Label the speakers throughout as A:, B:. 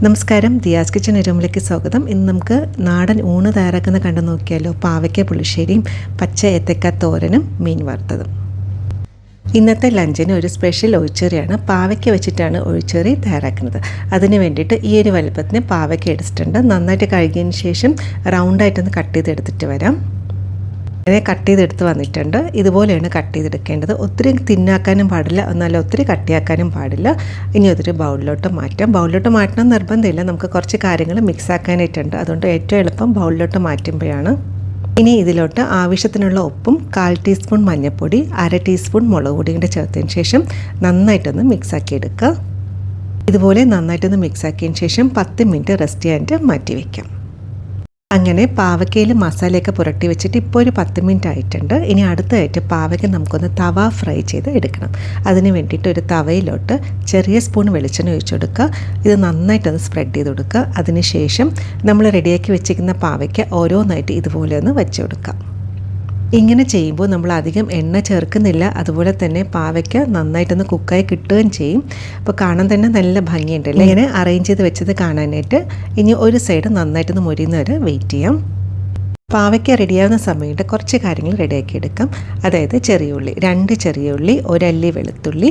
A: നമസ്കാരം, ദിയാസ് കിച്ചൺ റൂമിലേക്ക് സ്വാഗതം. ഇന്ന് നമുക്ക് നാടൻ ഊണ് തയ്യാറാക്കുന്ന കണ്ടു നോക്കിയാലോ. പാവയ്ക്ക പുളിശ്ശേരിയും പച്ച ഏത്തക്ക തോരനും മീൻ വറുത്തതും. ഇന്നത്തെ ലഞ്ചിന് ഒരു സ്പെഷ്യൽ ഒഴിച്ചെറിയാണ്. പാവയ്ക്ക വെച്ചിട്ടാണ് ഒഴിച്ചെറി തയ്യാറാക്കുന്നത്. അതിന് വേണ്ടിയിട്ട് ഈ ഒരു വലുപ്പത്തിന് പാവയ്ക്ക എടുത്തിട്ടുണ്ട്. നന്നായിട്ട് കഴുകിയതിന് ശേഷം റൗണ്ടായിട്ടൊന്ന് കട്ട് ചെയ്തെടുത്തിട്ട് വരാം. അങ്ങനെ കട്ട് ചെയ്തെടുത്ത് വന്നിട്ടുണ്ട്. ഇതുപോലെയാണ് കട്ട് ചെയ്തെടുക്കേണ്ടത്. ഒത്തിരി തിന്നാക്കാനും പാടില്ല, എന്നാൽ ഒത്തിരി കട്ടിയാക്കാനും പാടില്ല. ഇനി അതൊരു ബൗളിലോട്ട് മാറ്റാം. ബൗളിലോട്ട് മാറ്റണം നിർബന്ധമില്ല, നമുക്ക് കുറച്ച് കാര്യങ്ങൾ മിക്സ് ആക്കാനായിട്ടുണ്ട്. അതുകൊണ്ട് ഏറ്റവും എളുപ്പം ബൗളിലോട്ട് മാറ്റുമ്പോഴാണ്. ഇനി ഇതിലോട്ട് ആവശ്യത്തിനുള്ള ഉപ്പും 1/4 ടീസ്പൂൺ മഞ്ഞൾപ്പൊടി, 1/2 ടീസ്പൂൺ മുളക് പൊടിയും കൂടെ ചേർത്തതിന് ശേഷം നന്നായിട്ടൊന്ന് മിക്സാക്കി എടുക്കുക. ഇതുപോലെ നന്നായിട്ടൊന്ന് മിക്സാക്കിയതിന് ശേഷം 10 മിനിറ്റ് റെസ്റ്റ് ചെയ്യാനായിട്ട് മാറ്റി വയ്ക്കാം. അങ്ങനെ പാവയ്ക്കയിൽ മസാലയൊക്കെ പുരട്ടി വെച്ചിട്ട് ഇപ്പോൾ ഒരു 10 മിനിറ്റ് ആയിട്ടുണ്ട്. ഇനി അടുത്തതായിട്ട് പാവയ്ക്ക നമുക്കൊന്ന് തവ ഫ്രൈ ചെയ്ത് എടുക്കണം. അതിന് വേണ്ടിയിട്ട് ഒരു തവയിലോട്ട് ചെറിയ സ്പൂൺ വെളിച്ചെണ്ണ ഒഴിച്ചു കൊടുക്കുക. ഇത് നന്നായിട്ടൊന്ന് സ്പ്രെഡ് ചെയ്ത് കൊടുക്കുക. അതിന് ശേഷം നമ്മൾ റെഡിയാക്കി വെച്ചിരിക്കുന്ന പാവയ്ക്ക ഓരോന്നായിട്ട് ഇതുപോലെ ഒന്ന് വെച്ച് കൊടുക്കുക. ഇങ്ങനെ ചെയ്യുമ്പോൾ നമ്മൾ അധികം എണ്ണ ചേർക്കുന്നില്ല. അതുപോലെ തന്നെ പാവയ്ക്ക നന്നായിട്ടൊന്ന് കുക്കായി കിട്ടുകയും ചെയ്യും. അപ്പോൾ കാണാൻ തന്നെ നല്ല ഭംഗിയുണ്ടല്ലോ. ഇങ്ങനെ അറേഞ്ച് ചെയ്ത് വെച്ചത് കാണാനായിട്ട്. ഇനി ഒരു സൈഡ് നന്നായിട്ടൊന്ന് മൊരിയുന്നവരെ വെയിറ്റ് ചെയ്യാം. പാവയ്ക്ക റെഡിയാവുന്ന സമയത്ത് കുറച്ച് കാര്യങ്ങൾ റെഡിയാക്കി എടുക്കാം. അതായത് ചെറിയുള്ളി, 2 ചെറിയുള്ളി, 1 അല്ലി വെളുത്തുള്ളി,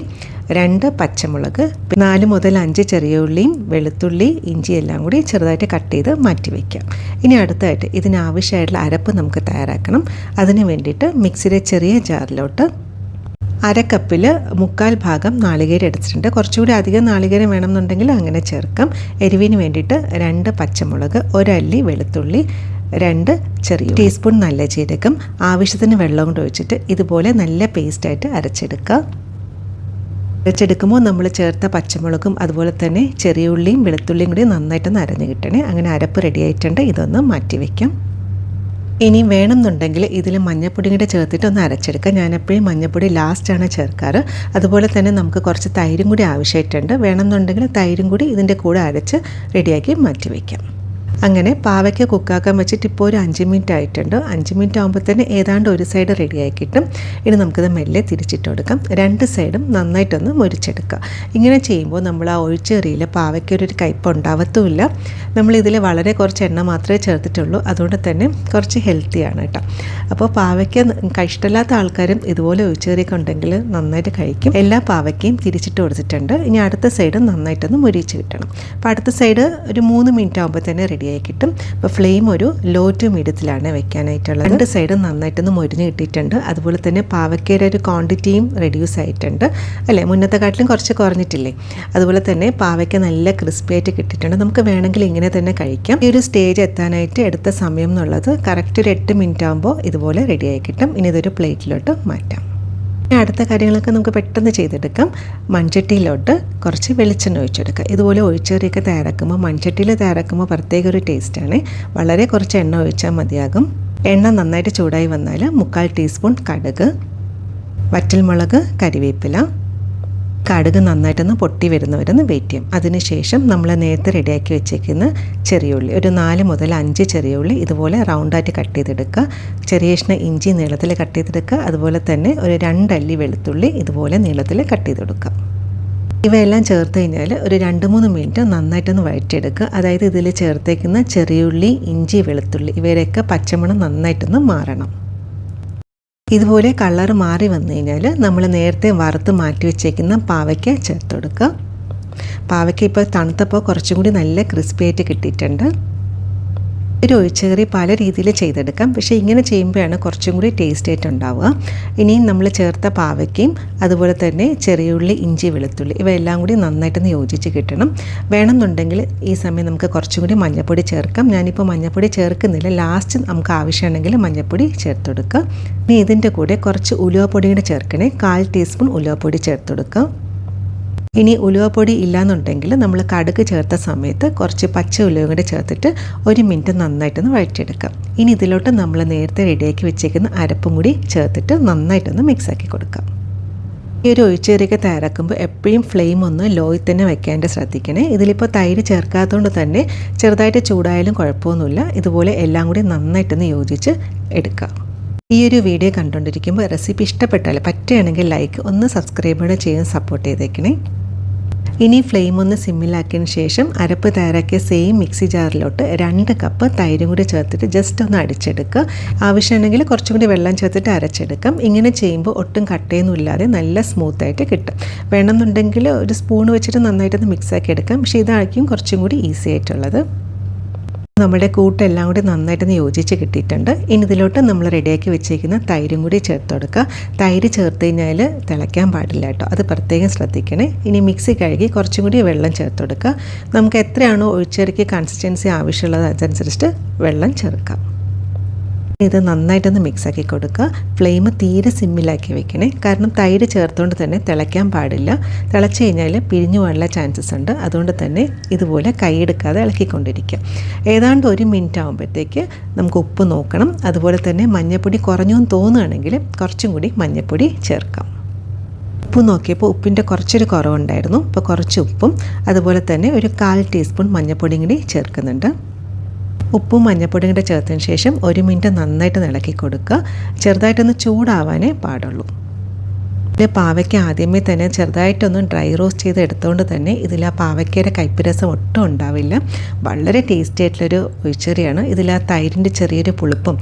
A: 2 പച്ചമുളക്, 4 മുതൽ 5 ചെറിയ ഉള്ളിയും വെളുത്തുള്ളി, ഇഞ്ചി എല്ലാം കൂടി ചെറുതായിട്ട് കട്ട് ചെയ്ത് മാറ്റി വയ്ക്കാം. ഇനി അടുത്തായിട്ട് ഇതിനാവശ്യമായിട്ടുള്ള അരപ്പ് നമുക്ക് തയ്യാറാക്കണം. അതിന് വേണ്ടിയിട്ട് മിക്സിയുടെ ചെറിയ ജാറിലോട്ട് 1/2 കപ്പിൽ 1/4 ഭാഗം നാളികേരം എടുത്തിട്ടുണ്ട്. കുറച്ചുകൂടി അധികം നാളികേരം വേണമെന്നുണ്ടെങ്കിൽ അങ്ങനെ ചേർക്കാം. എരിവിന് വേണ്ടിയിട്ട് 2 പച്ചമുളക്, 1 അല്ലി വെളുത്തുള്ളി, 2 ചെറിയ ടീസ്പൂൺ നല്ല ജീരകം, ആവശ്യത്തിന് വെള്ളം കൊണ്ട് ഒഴിച്ചിട്ട് ഇതുപോലെ നല്ല പേസ്റ്റായിട്ട് അരച്ചെടുക്കുക. അരച്ചെടുക്കുമ്പോൾ നമ്മൾ ചേർത്ത പച്ചമുളകും അതുപോലെ തന്നെ ചെറിയ ഉള്ളിയും വെളുത്തുള്ളിയും കൂടി നന്നായിട്ടൊന്ന് അരഞ്ഞ് കിട്ടണേ. അങ്ങനെ അരപ്പ് റെഡി ആയിട്ടുണ്ട്. ഇതൊന്ന് മാറ്റി വയ്ക്കാം. ഇനി വേണമെന്നുണ്ടെങ്കിൽ ഇതിൽ മഞ്ഞൾപ്പൊടി കൂടെ ചേർത്തിട്ട് ഒന്ന് അരച്ചെടുക്കുക. ഞാനെപ്പോഴും മഞ്ഞൾപ്പൊടി ലാസ്റ്റാണ് ചേർക്കാറ്. അതുപോലെ തന്നെ നമുക്ക് കുറച്ച് തൈരും കൂടി ആവശ്യമായിട്ടുണ്ട്. വേണമെന്നുണ്ടെങ്കിൽ തൈരും കൂടി ഇതിൻ്റെ കൂടെ അരച്ച് റെഡിയാക്കി മാറ്റി വയ്ക്കാം. അങ്ങനെ പാവയ്ക്ക കുക്കാക്കാൻ വെച്ചിട്ട് ഇപ്പോൾ ഒരു 5 മിനിറ്റ് ആയിട്ടുണ്ട്. 5 മിനിറ്റ് ആകുമ്പോൾ തന്നെ ഏതാണ്ട് ഒരു സൈഡ് റെഡിയായി കിട്ടും. ഇനി നമുക്കിത് മെല്ലെ തിരിച്ചിട്ട് കൊടുക്കാം. 2 സൈഡും നന്നായിട്ടൊന്ന് മുരിച്ചെടുക്കുക. ഇങ്ങനെ ചെയ്യുമ്പോൾ നമ്മൾ ആ ഒഴിച്ചെറിയിൽ പാവയ്ക്കൊരു കയ്പ്പ് ഉണ്ടാവത്തുമില്ല. നമ്മളിതിൽ വളരെ കുറച്ച് എണ്ണ മാത്രമേ ചേർത്തിട്ടുള്ളൂ. അതുകൊണ്ട് തന്നെ കുറച്ച് ഹെൽത്തിയാണ് കേട്ടോ. അപ്പോൾ പാവയ്ക്ക ഇഷ്ടമില്ലാത്ത ആൾക്കാരും ഇതുപോലെ ഒഴിച്ചെറിയൊക്കെ ഉണ്ടെങ്കിൽ നന്നായിട്ട് കഴിക്കും. എല്ലാ പാവയ്ക്കയും തിരിച്ചിട്ട് കൊടുത്തിട്ടുണ്ട്. ഇനി അടുത്ത സൈഡ് നന്നായിട്ടൊന്ന് മുരിച്ച് കിട്ടണം. അപ്പോൾ അടുത്ത സൈഡ് ഒരു 3 മിനിറ്റ് ആകുമ്പോൾ തന്നെ റെഡി ആയി കിട്ടും. അപ്പോൾ ഫ്ലെയിം ഒരു ലോ ടു മീഡിയത്തിലാണ് വെക്കാനായിട്ടുള്ളത്. 2 സൈഡും നന്നായിട്ടൊന്ന് മൊരിഞ്ഞ് കിട്ടിയിട്ടുണ്ട്. അതുപോലെ തന്നെ പാവയ്ക്കയുടെ ഒരു ക്വാണ്ടിറ്റിയും റെഡ്യൂസ് ആയിട്ടുണ്ട് അല്ലേ, മുന്നത്തെക്കാട്ടിലും കുറച്ച് കുറഞ്ഞിട്ടില്ലേ. അതുപോലെ തന്നെ പാവയ്ക്ക നല്ല ക്രിസ്പി ആയിട്ട് കിട്ടിയിട്ടുണ്ട്. നമുക്ക് വേണമെങ്കിൽ ഇങ്ങനെ തന്നെ കഴിക്കാം. ഈ ഒരു സ്റ്റേജ് എത്താനായിട്ട് എടുത്ത സമയം എന്നുള്ളത് കറക്റ്റ് ഒരു 8 മിനിറ്റ് ആകുമ്പോൾ ഇതുപോലെ റെഡിയായി കിട്ടും. ഇനി ഇതൊരു പ്ലേറ്റിലോട്ട് മാറ്റാം. അടുത്ത കാര്യങ്ങളൊക്കെ നമുക്ക് പെട്ടെന്ന് ചെയ്തെടുക്കാം. മൺചട്ടിയിലോട്ട് കുറച്ച് വെളിച്ചെണ്ണ ഒഴിച്ചെടുക്കുക. ഇതുപോലെ ഒഴിച്ചെറിയൊക്കെ തയ്യാറാക്കുമ്പോൾ മൺചട്ടിയിൽ തയ്യാറാക്കുമ്പോൾ പ്രത്യേക ഒരു ടേസ്റ്റാണ്. വളരെ കുറച്ച് എണ്ണ ഒഴിച്ചാൽ മതിയാകും. എണ്ണ നന്നായിട്ട് ചൂടായി വന്നാൽ 1/4 ടീസ്പൂൺ കടുക്, വറ്റൽമുളക്, കരിവേപ്പില, കടുക് നന്നായിട്ടൊന്ന് പൊട്ടി വരുന്നവരൊന്ന് വെയിറ്റ് ചെയ്യും. അതിനുശേഷം നമ്മൾ നേരത്തെ റെഡിയാക്കി വെച്ചേക്കുന്ന ചെറിയുള്ളി, ഒരു 4 മുതൽ 5 ചെറിയുള്ളി ഇതുപോലെ റൗണ്ടായിട്ട് കട്ട് ചെയ്തെടുക്കുക. ചെറിയ കഷ്ണം ഇഞ്ചി നീളത്തിൽ കട്ട് ചെയ്തെടുക്കുക. അതുപോലെ തന്നെ ഒരു 2 അല്ലി വെളുത്തുള്ളി ഇതുപോലെ നീളത്തിൽ കട്ട് ചെയ്ത് കൊടുക്കുക. ഇവയെല്ലാം ചേർത്ത് കഴിഞ്ഞാൽ ഒരു 2-3 മിനിറ്റ് നന്നായിട്ടൊന്ന് വഴറ്റിയെടുക്കുക. അതായത് ഇതിൽ ചേർത്തേക്കുന്ന ചെറിയുള്ളി, ഇഞ്ചി, വെളുത്തുള്ളി ഇവയൊക്കെ പച്ചമണം നന്നായിട്ടൊന്ന് മാറണം. ഇതുപോലെ കളർ മാറി വന്നു കഴിഞ്ഞാൽ നമ്മൾ നേരത്തെ വറുത്ത് മാറ്റി വെച്ചേക്കുന്ന പാവയ്ക്ക ചേർത്ത് കൊടുക്കുക. പാവയ്ക്ക ഇപ്പോൾ തണുത്തപ്പോൾ കുറച്ചും കൂടി നല്ല ക്രിസ്പി ആയിട്ട് കിട്ടിയിട്ടുണ്ട്. ഒരു ഒഴിച്ചുകറി പല രീതിയിൽ ചെയ്തെടുക്കാം. പക്ഷേ ഇങ്ങനെ ചെയ്യുമ്പോഴാണ് കുറച്ചും കൂടി ടേസ്റ്റ് ആയിട്ട് ഉണ്ടാവുക. ഇനിയും നമ്മൾ ചേർത്ത പാവയ്ക്കയും അതുപോലെ തന്നെ ചെറിയുള്ളി, ഇഞ്ചി, വെളുത്തുള്ളി ഇവയെല്ലാം കൂടി നന്നായിട്ടൊന്ന് യോജിച്ച് കിട്ടണം. വേണമെന്നുണ്ടെങ്കിൽ ഈ സമയം നമുക്ക് കുറച്ചും കൂടി മഞ്ഞൾപ്പൊടി ചേർക്കാം. ഞാനിപ്പോൾ മഞ്ഞൾപ്പൊടി ചേർക്കുന്നില്ല. ലാസ്റ്റ് നമുക്ക് ആവശ്യമുണ്ടെങ്കിൽ മഞ്ഞൾപ്പൊടി ചേർത്ത് കൊടുക്കുക. ഇനി ഇതിൻ്റെ കൂടെ കുറച്ച് ഉലുവപ്പൊടി കൂടെ ചേർക്കണേ. 1/4 ടീസ്പൂൺ ഉലുവപ്പൊടി ചേർത്ത് കൊടുക്കുക. ഇനി ഉലുവപ്പൊടി ഇല്ലയെന്നുണ്ടെങ്കിൽ നമ്മൾ കടുക് ചേർത്ത സമയത്ത് കുറച്ച് പച്ച ഉലുവയും കൂടെ ചേർത്തിട്ട് 1 മിനിറ്റ് നന്നായിട്ടൊന്ന് വഴറ്റിയെടുക്കാം. ഇനി ഇതിലോട്ട് നമ്മൾ നേരത്തെ റെഡിയാക്കി വെച്ചേക്കുന്ന അരപ്പും കൂടി ചേർത്തിട്ട് നന്നായിട്ടൊന്ന് മിക്സാക്കി കൊടുക്കാം. ഈ ഒരു ഒഴിച്ചുകറിയൊക്കെ തയ്യാറാക്കുമ്പോൾ എപ്പോഴും ഫ്ലെയിം ഒന്ന് ലോയിൽ തന്നെ വെക്കാണ്ട് ശ്രദ്ധിക്കണേ. ഇതിലിപ്പോൾ തൈര് ചേർക്കാത്തതുകൊണ്ട് തന്നെ ചെറുതായിട്ട് ചൂടായാലും കുഴപ്പമൊന്നുമില്ല. ഇതുപോലെ എല്ലാം കൂടി നന്നായിട്ടൊന്ന് യോജിച്ച് എടുക്കുക. ഈ ഒരു വീഡിയോ കണ്ടുകൊണ്ടിരിക്കുമ്പോൾ റെസിപ്പി ഇഷ്ടപ്പെട്ടാൽ പറ്റുകയാണെങ്കിൽ ലൈക്ക്, ഒന്ന് സബ്സ്ക്രൈബ് കൂടെ ചെയ്യാൻ സപ്പോർട്ട് ചെയ്തേക്കണേ. ഇനി ഫ്ലെയിം ഒന്ന് സിമ്മിലാക്കിയതിന് ശേഷം അരപ്പ് തയ്യാറാക്കിയ സെയിം മിക്സി ജാറിലോട്ട് 2 കപ്പ് തൈരും കൂടി ചേർത്തിട്ട് ജസ്റ്റ് ഒന്ന് അടിച്ചെടുക്കുക. ആവശ്യമുണ്ടെങ്കിൽ കുറച്ചും കൂടി വെള്ളം ചേർത്തിട്ട് അരച്ചെടുക്കാം. ഇങ്ങനെ ചെയ്യുമ്പോൾ ഒട്ടും കട്ടയൊന്നും ഇല്ലാതെ നല്ല സ്മൂത്തായിട്ട് കിട്ടും. വേണമെന്നുണ്ടെങ്കിൽ ഒരു സ്പൂൺ വെച്ചിട്ട് നന്നായിട്ടൊന്ന് മിക്സാക്കി എടുക്കാം. പക്ഷേ ഇതായിരിക്കും കുറച്ചും കൂടി ഈസി ആയിട്ടുള്ളത്. നമ്മുടെ കൂട്ടെല്ലാം കൂടി നന്നായിട്ടൊന്ന് യോജിച്ച് കിട്ടിയിട്ടുണ്ട്. ഇനി ഇതിലോട്ട് നമ്മൾ റെഡിയാക്കി വെച്ചേക്കുന്ന തൈരും കൂടി ചേർത്ത് കൊടുക്കുക. തൈര് ചേർത്ത് കഴിഞ്ഞാൽ തിളയ്ക്കാൻ പാടില്ല കേട്ടോ, അത് പ്രത്യേകം ശ്രദ്ധിക്കണേ. ഇനി മിക്സി കഴുകി കുറച്ചും കൂടി വെള്ളം ചേർത്ത് കൊടുക്കുക. നമുക്ക് എത്രയാണോ ഒഴിച്ചെറിക്ക് കൺസിസ്റ്റൻസി ആവശ്യമുള്ളത് അതനുസരിച്ചിട്ട് വെള്ളം ചേർക്കാം. ഇത് നന്നായിട്ടൊന്ന് മിക്സാക്കി കൊടുക്കുക. ഫ്ലെയിം തീരെ സിമ്മിലാക്കി വെക്കണേ, കാരണം തൈര് ചേർത്തുകൊണ്ട് തന്നെ തിളയ്ക്കാൻ പാടില്ല. തിളച്ച് കഴിഞ്ഞാൽ പിരിഞ്ഞു പോകാനുള്ള ചാൻസസ് ഉണ്ട്. അതുകൊണ്ട് തന്നെ ഇതുപോലെ കൈയെടുക്കാതെ ഇളക്കിക്കൊണ്ടിരിക്കുക. ഏതാണ്ട് 1 മിനിറ്റ് ആകുമ്പോഴത്തേക്ക് നമുക്ക് ഉപ്പ് നോക്കണം. അതുപോലെ തന്നെ മഞ്ഞൾപ്പൊടി കുറഞ്ഞു എന്ന് തോന്നുകയാണെങ്കിൽ കുറച്ചും കൂടി മഞ്ഞൾപ്പൊടി ചേർക്കാം. ഉപ്പ് നോക്കിയപ്പോൾ ഉപ്പിൻ്റെ കുറച്ചൊരു കുറവുണ്ടായിരുന്നു. ഇപ്പോൾ കുറച്ച് ഉപ്പും അതുപോലെ തന്നെ ഒരു 1/4 ടീസ്പൂൺ മഞ്ഞൾപ്പൊടിയും കൂടി ചേർക്കുന്നുണ്ട്. ഉപ്പും മഞ്ഞൾപ്പൊടിയും കൂടെ ചേർത്തതിന് ശേഷം 1 മിനിറ്റ് നന്നായിട്ട് ഇളക്കി കൊടുക്കുക. ചെറുതായിട്ടൊന്ന് ചൂടാവാനേ പാടുള്ളൂ. ഇതിൽ പാവയ്ക്ക ആദ്യമേ തന്നെ ചെറുതായിട്ടൊന്ന് ഡ്രൈ റോസ്റ്റ് ചെയ്ത് എടുത്തുകൊണ്ട് തന്നെ ഇതിൽ ആ പാവയ്ക്കയുടെ കയ്പ്പ് ഒട്ടും ഉണ്ടാവില്ല. വളരെ ടേസ്റ്റി ആയിട്ടുള്ളൊരു ഒഴിച്ചെറിയാണ്. ഇതിൽ ആ തൈരിൻ്റെ ചെറിയൊരു പുളിപ്പും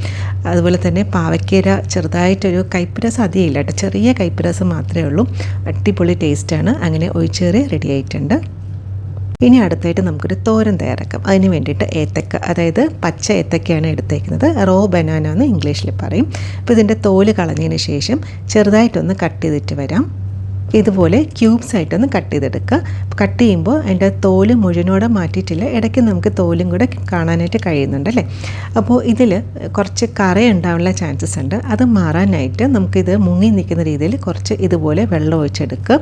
A: അതുപോലെ തന്നെ പാവയ്ക്കയുടെ ചെറുതായിട്ടൊരു കയ്പ്പ് രസം അധികമില്ല കേട്ടോ, ചെറിയ കയ്പ്പ് രസം മാത്രമേ ഉള്ളൂ. അടിപൊളി ടേസ്റ്റാണ്. അങ്ങനെ ഒഴിച്ചെറി റെഡി ആയിട്ടുണ്ട്. ഇനി അടുത്തായിട്ട് നമുക്കൊരു തോരൻ തയ്യാറാക്കാം. അതിന് വേണ്ടിയിട്ട് ഏത്തക്ക, അതായത് പച്ച ഏത്തക്കയാണ് എടുത്തേക്കുന്നത്. റോ ബനാന എന്ന് ഇംഗ്ലീഷിൽ പറയും. അപ്പോൾ ഇതിൻ്റെ തോല് കളഞ്ഞതിന് ശേഷം ചെറുതായിട്ടൊന്ന് കട്ട് ചെയ്തിട്ട് വരാം. ഇതുപോലെ ക്യൂബ്സ് ആയിട്ടൊന്ന് കട്ട് ചെയ്തെടുക്കുക. കട്ട് ചെയ്യുമ്പോൾ അതിൻ്റെ തോല് മുഴുവനോടെ മാറ്റിയിട്ടില്ല, ഇടയ്ക്ക് നമുക്ക് തോലും കൂടെ കാണാനായിട്ട് കഴിയുന്നുണ്ടല്ലേ. അപ്പോൾ ഇതിൽ കുറച്ച് കറ ഉണ്ടാവാനുള്ള ചാൻസസ് ഉണ്ട്. അത് മാറാനായിട്ട് നമുക്കിത് മുങ്ങി നിൽക്കുന്ന രീതിയിൽ കുറച്ച് ഇതുപോലെ വെള്ളം ഒഴിച്ചെടുക്കുക.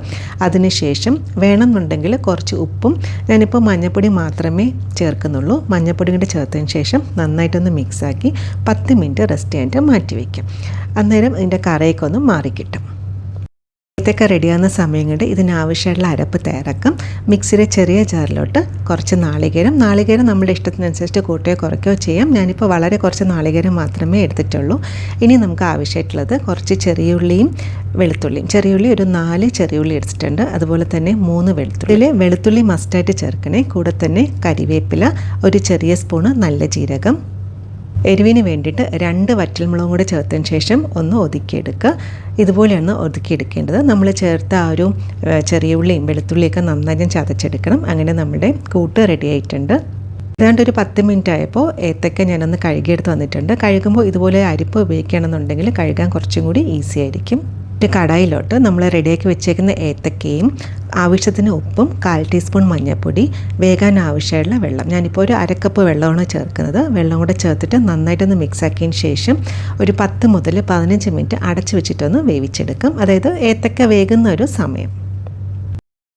A: അതിനുശേഷം വേണമെന്നുണ്ടെങ്കിൽ കുറച്ച് ഉപ്പും, ഞാനിപ്പോൾ മഞ്ഞൾപ്പൊടി മാത്രമേ ചേർക്കുന്നുള്ളൂ, മഞ്ഞൾപ്പൊടി കൂടി ചേർത്തതിന് ശേഷം നന്നായിട്ടൊന്ന് മിക്സാക്കി 10 മിനിറ്റ് റെസ്റ്റ് ചെയ്യാനായിട്ട് മാറ്റി വയ്ക്കാം. അന്നേരം ഇതിൻ്റെ കറയൊക്കെ ഒന്ന് മാറിക്കിട്ടും. ഏത്തക്ക റെഡിയാകുന്ന സമയം കൊണ്ട് ഇതിനാവശ്യമുള്ള അരപ്പ് തയ്യാറാക്കാം. മിക്സിയുടെ ചെറിയ ജാറിലോട്ട് കുറച്ച് നാളികേരം നമ്മുടെ ഇഷ്ടത്തിനനുസരിച്ച് കൂട്ടുകയോ കുറയ്ക്കുകയോ ചെയ്യാം. ഞാനിപ്പോൾ വളരെ കുറച്ച് നാളികേരം മാത്രമേ എടുത്തിട്ടുള്ളൂ. ഇനി നമുക്ക് ആവശ്യമായിട്ടുള്ളത് കുറച്ച് ചെറിയുള്ളിയും വെളുത്തുള്ളിയും. ചെറിയുള്ളി ഒരു 4 ചെറിയുള്ളി എടുത്തിട്ടുണ്ട്. അതുപോലെ തന്നെ 3 വെളുത്തുള്ളി. ഇതിൽ വെളുത്തുള്ളി മസ്റ്റായിട്ട് ചേർക്കണേ. കൂടെ തന്നെ കരിവേപ്പില, ഒരു ചെറിയ സ്പൂണ് നല്ല ജീരകം. എരിവിന് വേണ്ടിയിട്ട് 2 വറ്റൽമുളകും കൂടെ ചേർത്തതിന് ശേഷം ഒന്ന് ഒതുക്കിയെടുക്കുക. ഇതുപോലെയാണ് ഒതുക്കിയെടുക്കേണ്ടത്. നമ്മൾ ചേർത്ത ആ ഒരു ചെറിയ ഉള്ളിയും വെളുത്തുള്ളിയൊക്കെ നന്നായി ചതച്ചെടുക്കണം. അങ്ങനെ നമ്മുടെ കൂട്ട് റെഡി ആയിട്ടുണ്ട്. ഏതാണ്ട് ഒരു 10 മിനിറ്റ് ആയപ്പോൾ ഏത്തക്ക ഞാനൊന്ന് കഴുകിയെടുത്ത് വന്നിട്ടുണ്ട്. കഴുകുമ്പോൾ ഇതുപോലെ അരിപ്പ് ഉപയോഗിക്കുകയാണെന്നുണ്ടെങ്കിൽ കഴുകാൻ കുറച്ചും കൂടി ഈസി ആയിരിക്കും. ഒരു കടായിലോട്ട് നമ്മൾ റെഡിയാക്കി വെച്ചേക്കുന്ന ഏത്തക്കയും ആവശ്യത്തിന് ഉപ്പും 1/4 ടീസ്പൂൺ മഞ്ഞൾപ്പൊടി, വേകാൻ ആവശ്യമുള്ള വെള്ളം, ഞാനിപ്പോൾ ഒരു 1/2 കപ്പ് വെള്ളമാണ് ചേർക്കുന്നത്. വെള്ളം കൂടെ ചേർത്തിട്ട് നന്നായിട്ടൊന്ന് മിക്സാക്കിയതിന് ശേഷം ഒരു 10 മുതൽ 15 മിനിറ്റ് അടച്ചു വെച്ചിട്ടൊന്ന് വേവിച്ചെടുക്കും. അതായത് ഏത്തക്ക വേകുന്ന ഒരു സമയം.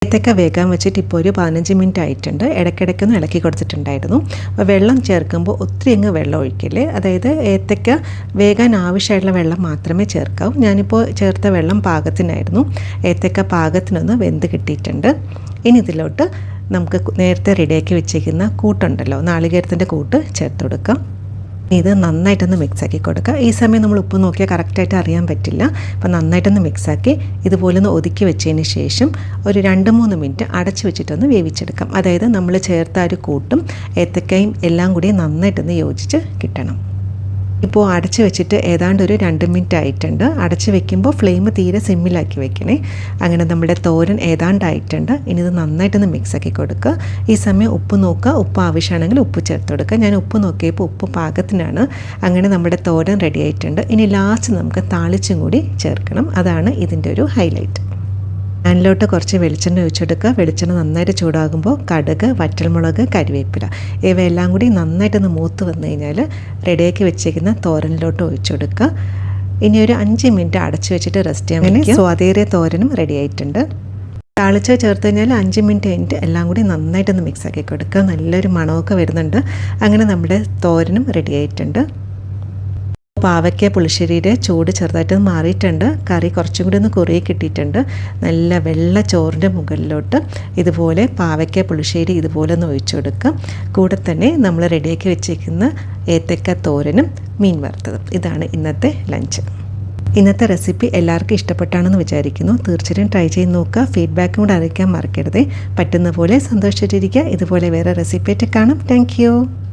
A: ഏത്തക്ക വേഗം വെച്ചിട്ട് ഇപ്പോൾ ഒരു 15 മിനിറ്റ് ആയിട്ടുണ്ട്. ഇടയ്ക്കിടയ്ക്കൊന്ന് ഇളക്കി കൊടുത്തിട്ടുണ്ടായിരുന്നു. അപ്പോൾ വെള്ളം ചേർക്കുമ്പോൾ ഒത്തിരി അങ്ങ് വെള്ളം ഒഴിക്കല്ലേ, അതായത് ഏത്തക്ക വേകാൻ ആവശ്യമായിട്ടുള്ള വെള്ളം മാത്രമേ ചേർക്കാവൂ. ഞാനിപ്പോൾ ചേർത്ത വെള്ളം പാകത്തിനായിരുന്നു. ഏത്തക്ക പാകത്തിനൊന്ന് വെന്ത് കിട്ടിയിട്ടുണ്ട്. ഇനി ഇതിലോട്ട് നമുക്ക് നേരത്തെ റെഡിയാക്കി വെച്ചേക്കുന്ന കൂട്ടുണ്ടല്ലോ, നാളികേരത്തിൻ്റെ കൂട്ട് ചേർത്ത് കൊടുക്കാം. ഇത് നന്നായിട്ടൊന്ന് മിക്സാക്കി കൊടുക്കുക. ഈ സമയം നമ്മൾ ഉപ്പ് നോക്കിയാൽ കറക്റ്റായിട്ട് അറിയാൻ പറ്റില്ല. അപ്പോൾ നന്നായിട്ടൊന്ന് മിക്സാക്കി ഇതുപോലെ ഒന്ന് ഒതുക്കി വെച്ചതിന് ശേഷം ഒരു 2-3 മിനിറ്റ് അടച്ചു വെച്ചിട്ടൊന്ന് വേവിച്ചെടുക്കാം. അതായത് നമ്മൾ ചേർത്ത ഒരു കൂട്ടും ഏത്തക്കയും എല്ലാം കൂടി നന്നായിട്ടൊന്ന് യോജിച്ച് കിട്ടണം. ഇപ്പോൾ അടച്ച് വെച്ചിട്ട് ഏതാണ്ട് ഒരു 2 മിനിറ്റ് ആയിട്ടുണ്ട്. അടച്ച് വെക്കുമ്പോൾ ഫ്ലെയിം തീരെ സിമ്മിലാക്കി വെക്കണേ. അങ്ങനെ നമ്മുടെ തോരൻ ഏതാണ്ടായിട്ടുണ്ട്. ഇനി ഇത് നന്നായിട്ടൊന്ന് മിക്സാക്കി കൊടുക്കുക. ഈ സമയം ഉപ്പ് നോക്കുക, ഉപ്പ് ആവശ്യമാണെങ്കിൽ ഉപ്പ് ചേർത്ത് കൊടുക്കുക. ഞാൻ ഉപ്പ് നോക്കിയപ്പോൾ ഉപ്പ് പാകത്തിനാണ്. അങ്ങനെ നമ്മുടെ തോരൻ റെഡി ആയിട്ടുണ്ട്. ഇനി ലാസ്റ്റ് നമുക്ക് താളിച്ചും കൂടി ചേർക്കണം. അതാണ് ഇതിൻ്റെ ഒരു ഹൈലൈറ്റ്. പാനിലോട്ട് കുറച്ച് വെളിച്ചെണ്ണ ഒഴിച്ചെടുക്കുക. വെളിച്ചെണ്ണ നന്നായിട്ട് ചൂടാകുമ്പോൾ കടുക്, വറ്റൽമുളക്, കരിവേപ്പില ഇവയെല്ലാം കൂടി നന്നായിട്ടൊന്ന് മൂത്ത് വന്നു കഴിഞ്ഞാൽ റെഡിയാക്കി വെച്ചേക്കുന്ന തോരനിലോട്ട് ഒഴിച്ചെടുക്കുക. ഇനി ഒരു 5 മിനിറ്റ് അടച്ചു വെച്ചിട്ട് റെസ്റ്റ് ചെയ്യാൻ വേണ്ടി സ്വാദേറിയ തോരനും റെഡി ആയിട്ടുണ്ട്. താളിച്ച് ചേർത്ത് കഴിഞ്ഞാൽ 5 മിനിറ്റ് കഴിഞ്ഞിട്ട് എല്ലാം കൂടി നന്നായിട്ടൊന്ന് മിക്സാക്കി കൊടുക്കുക. നല്ലൊരു മണമൊക്കെ വരുന്നുണ്ട്. അങ്ങനെ നമ്മുടെ തോരനും റെഡി ആയിട്ടുണ്ട്. പാവയ്ക്ക പുളിശ്ശേരിയുടെ ചൂട് ചെറുതായിട്ട് മാറിയിട്ടുണ്ട്. കറി കുറച്ചും കൂടി ഒന്ന് കുറുകി കിട്ടിയിട്ടുണ്ട്. നല്ല വെള്ള ചോറിൻ്റെ മുകളിലോട്ട് ഇതുപോലെ പാവയ്ക്ക പുളിശ്ശേരി ഇതുപോലെ ഒന്ന് ഒഴിച്ചു കൊടുക്കുക. കൂടെ തന്നെ നമ്മൾ റെഡിയാക്കി വെച്ചിരിക്കുന്ന ഏത്തക്ക തോരനും മീൻ വറുത്തതും. ഇതാണ് ഇന്നത്തെ ലഞ്ച്. ഇന്നത്തെ റെസിപ്പി എല്ലാവർക്കും ഇഷ്ടപ്പെട്ടാണെന്ന് വിചാരിക്കുന്നു. തീർച്ചയായും ട്രൈ ചെയ്ത് നോക്കുക. ഫീഡ്ബാക്കും കൂടെ അറിയിക്കാൻ മറക്കരുത്. പറ്റുന്ന പോലെ സന്തോഷിച്ചിരിക്കുക. ഇതുപോലെ വേറെ റെസിപ്പി ആയിട്ട് കാണാം. Thank you.